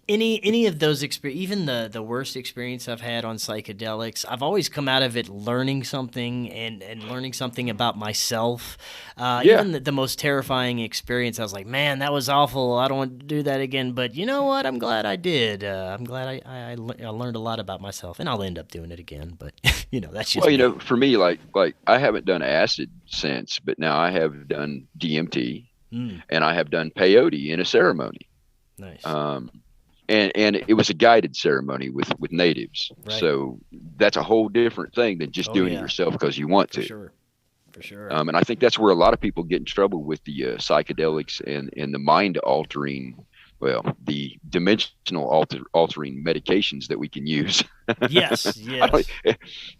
Any of those even the worst experience I've had on psychedelics, I've always come out of it learning something and learning something about myself. Even the most terrifying experience, I was like, man, that was awful. I don't want to do that again. But you know what? I'm glad I did. I'm glad I learned a lot about myself, and I'll end up doing it again. But that's just me. For me, like I haven't done acid since, but now I have done DMT, and I have done peyote in a ceremony. Nice. And it was a guided ceremony with natives. Right. So that's a whole different thing than just doing it yourself because you want to. For sure. And I think that's where a lot of people get in trouble with the psychedelics and the mind altering, the dimensional altering medications that we can use. Yes.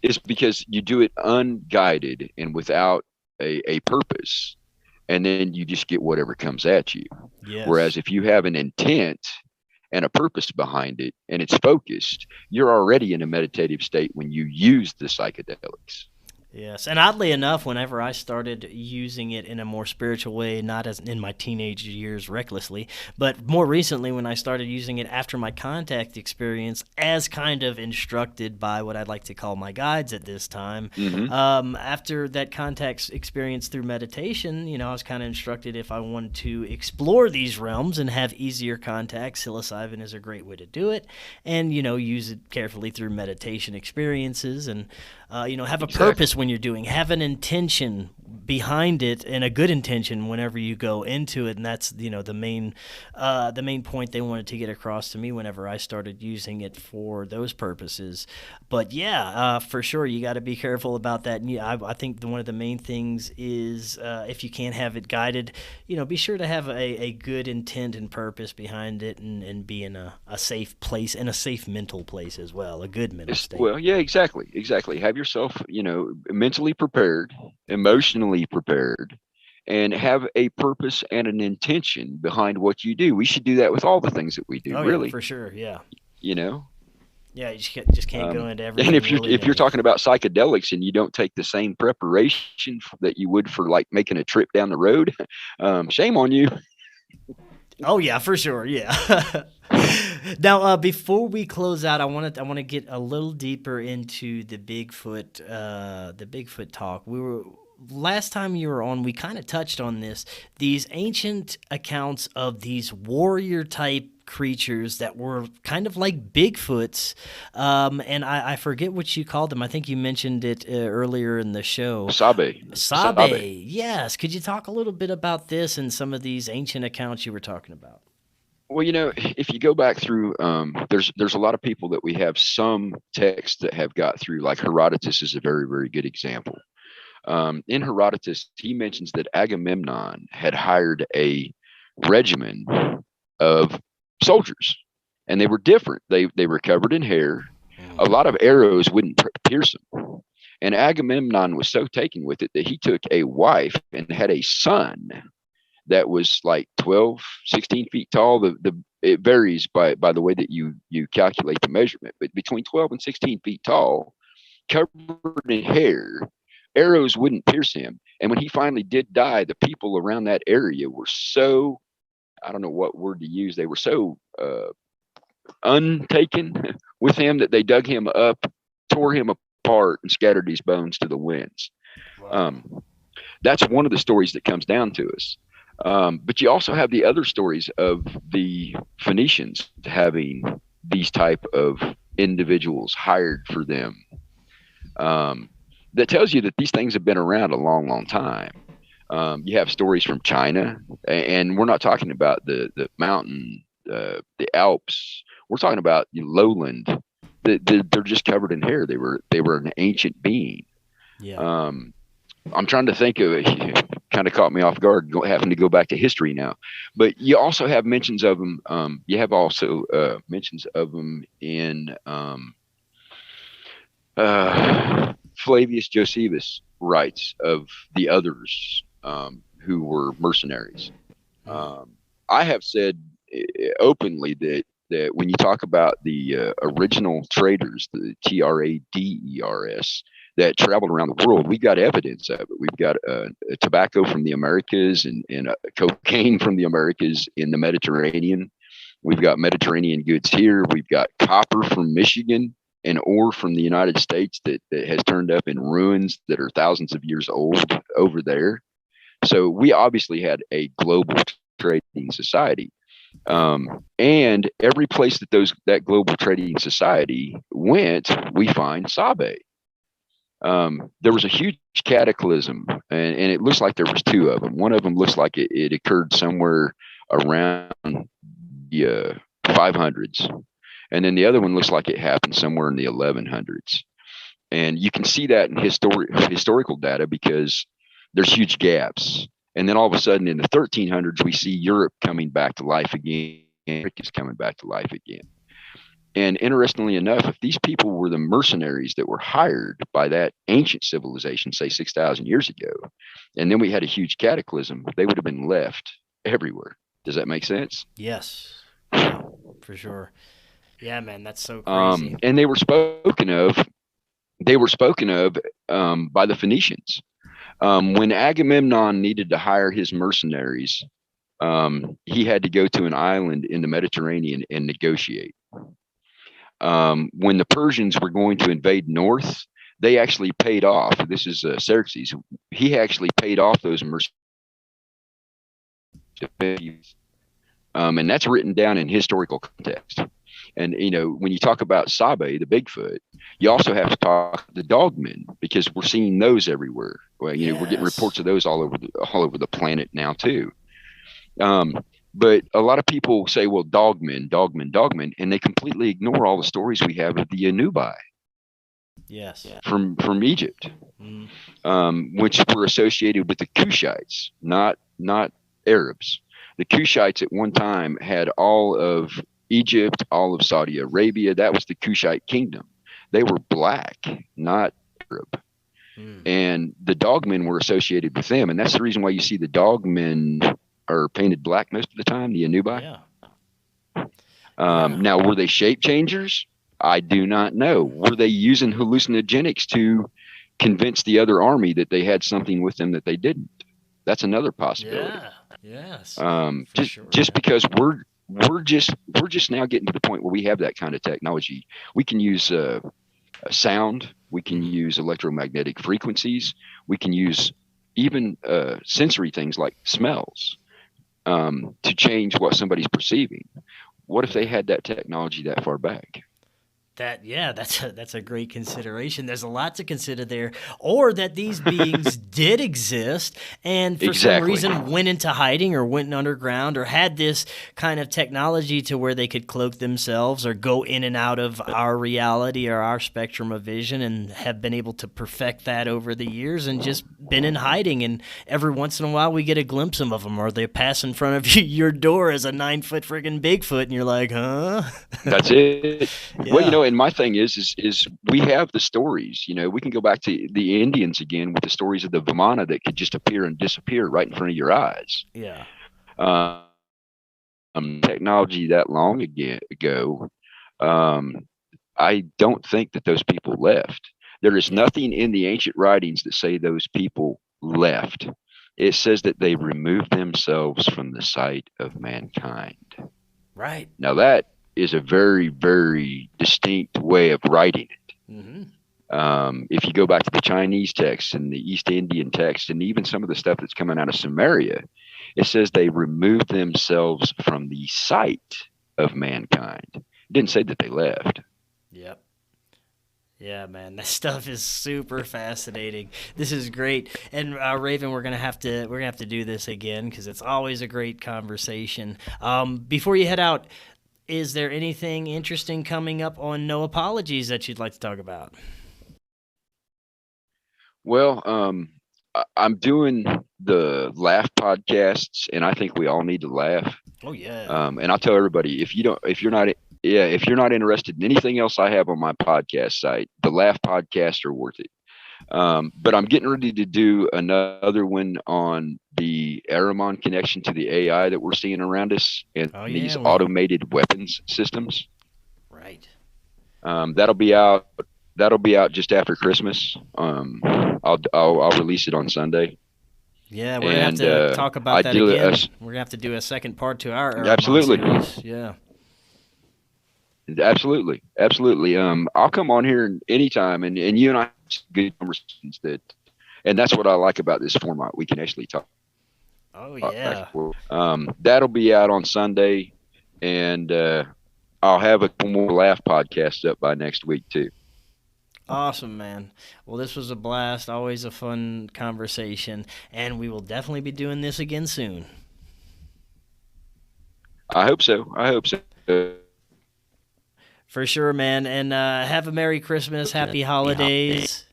It's because you do it unguided and without a purpose, and then you just get whatever comes at you. Yes. Whereas if you have an intent and a purpose behind it, and it's focused, you're already in a meditative state when you use the psychedelics. Yes, and oddly enough, whenever I started using it in a more spiritual way, not as in my teenage years recklessly, but more recently when I started using it after my contact experience, as kind of instructed by what I'd like to call my guides at this time, after that contact experience through meditation, I was kind of instructed if I wanted to explore these realms and have easier contact, psilocybin is a great way to do it, and, use it carefully through meditation experiences and, have a purpose when you're doing, have an intention behind it and a good intention whenever you go into it. And that's, the main point they wanted to get across to me whenever I started using it for those purposes. But for sure, you got to be careful about that. And I think one of the main things is if you can't have it guided, be sure to have a good intent and purpose behind it and be in a safe place and a safe mental place as well, a good mental state. Well, yeah, exactly. Have yourself, mentally prepared, emotionally prepared, and have a purpose and an intention behind what you do. We should do that with all the things that we do, really. Yeah, for sure, yeah. Yeah, you just can't go into everything. And if you're talking about psychedelics and you don't take the same preparation that you would for like making a trip down the road, shame on you. Oh yeah, for sure. Yeah. Now, before we close out, I want to get a little deeper into the Bigfoot talk. We were last time you were on, we kind of touched on this. These ancient accounts of these warrior type creatures that were kind of like Bigfoots, and I forget what you called them. I think you mentioned it earlier in the show. Sabe. Yes. Could you talk a little bit about this and some of these ancient accounts you were talking about? Well, if you go back through, there's a lot of people that we have some texts that have got through, like Herodotus is a very, very good example. In Herodotus, he mentions that Agamemnon had hired a regimen of soldiers, and they were different. They were covered in hair. A lot of arrows wouldn't pierce them. And Agamemnon was so taken with it that he took a wife and had a son that was like 12, 16 feet tall. It varies by the way that you calculate the measurement, but between 12 and 16 feet tall, covered in hair, arrows wouldn't pierce him. And when he finally did die, the people around that area were so, I don't know what word to use, they were so untaken with him that they dug him up, tore him apart, and scattered his bones to the winds. Wow. That's one of the stories that comes down to us. But you also have the other stories of the Phoenicians having these type of individuals hired for them. That tells you that these things have been around a long, long time. You have stories from China, and we're not talking about the mountain, the Alps. We're talking about lowland. They're just covered in hair. They were an ancient being. Yeah. I'm trying to think of it. Kind of caught me off guard, having to go back to history now. But you also have mentions of them. You have also mentions of them in Flavius Josephus writes of the others who were mercenaries. I have said openly that when you talk about the original traders, the traders that traveled around the world, we got evidence of it. We've got tobacco from the Americas and cocaine from the Americas in the Mediterranean. We've got Mediterranean goods here. We've got copper from Michigan and ore from the United States that has turned up in ruins that are thousands of years old over there. So we obviously had a global trading society. And every place that global trading society went, we find Sabe. There was a huge cataclysm, and it looks like there was two of them. One of them looks like it occurred somewhere around the 500s. And then the other one looks like it happened somewhere in the 1100s. And you can see that in historical data because there's huge gaps. And then all of a sudden in the 1300s, we see Europe coming back to life again. America is coming back to life again. And interestingly enough, if these people were the mercenaries that were hired by that ancient civilization, say 6,000 years ago, and then we had a huge cataclysm, they would have been left everywhere. Does that make sense? Yes, yeah, for sure. Yeah, man, that's so crazy. And they were spoken of by the Phoenicians. When Agamemnon needed to hire his mercenaries, he had to go to an island in the Mediterranean and negotiate. When the Persians were going to invade north, they actually paid off. This is Xerxes. He actually paid off those mercenaries. And that's written down in historical context. And, when you talk about Sabe, the Bigfoot, you also have to talk the dogmen because we're seeing those everywhere. Well, yes. We're getting reports of those all over the planet now too. But a lot of people say, well, dogmen, and they completely ignore all the stories we have of the Anubai. Yes. From Egypt, which were associated with the Cushites, not Arabs. The Cushites at one time had all of Egypt, all of Saudi Arabia. That was the Cushite kingdom. They were black, not Arab. And the dogmen were associated with them. And that's the reason why you see the dogmen are painted black most of the time, the Anubai. Yeah. Now, were they shape changers? I do not know. Were they using hallucinogenics to convince the other army that they had something with them that they didn't? That's another possibility. Yeah. Yes. Just because we're just now getting to the point where we have that kind of technology. We can use sound. We can use electromagnetic frequencies. We can use even sensory things like smells, to change what somebody's perceiving. What if they had that technology that far back? That's a great consideration. There's a lot to consider there, or that these beings did exist and for some reason went into hiding or went underground or had this kind of technology to where they could cloak themselves or go in and out of our reality or our spectrum of vision, and have been able to perfect that over the years and just been in hiding. And every once in a while we get a glimpse of them, or they pass in front of your door as a 9-foot friggin' Bigfoot, and you're like, huh? That's it. Yeah. Well, and my thing is we have the stories. We can go back to the Indians again with the stories of the Vimana that could just appear and disappear right in front of your eyes. Yeah. Technology that long ago, I don't think that those people left. There is nothing in the ancient writings that say those people left. It says that they removed themselves from the sight of mankind. Right. Now that is a very, very distinct way of writing it. Mm-hmm. If you go back to the Chinese text and the East Indian text, and even some of the stuff that's coming out of Sumeria, it says they removed themselves from the sight of mankind. It didn't say that they left. Yep. Yeah, man, that stuff is super fascinating. This is great, and Raven, we're gonna have to do this again because it's always a great conversation. Before you head out, is there anything interesting coming up on No Apologies that you'd like to talk about? Well, I'm doing the laugh podcasts, and I think we all need to laugh. Oh yeah. And I'll tell everybody, if you're not interested in anything else I have on my podcast site, the laugh podcasts are worth it. But I'm getting ready to do another one on the Aramon connection to the AI that we're seeing around us and these automated weapons systems. Right. That'll be out just after Christmas. I'll release it on Sunday. Yeah, we're gonna have to talk about that again. We're gonna have to do a second part to our Aramon series. Yeah. Absolutely. I'll come on here anytime, and you and I have good conversations and that's what I like about this format. We can actually talk. Oh yeah. That'll be out on Sunday, and I'll have a more laugh podcast up by next week too. Awesome, man. Well, this was a blast. Always a fun conversation, and we will definitely be doing this again soon. I hope so. For sure, man. And have a Merry Christmas, Happy Holidays.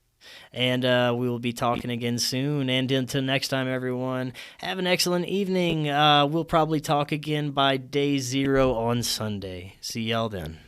And we will be talking again soon. And until next time, everyone, have an excellent evening. We'll probably talk again by day 0 on Sunday. See y'all then.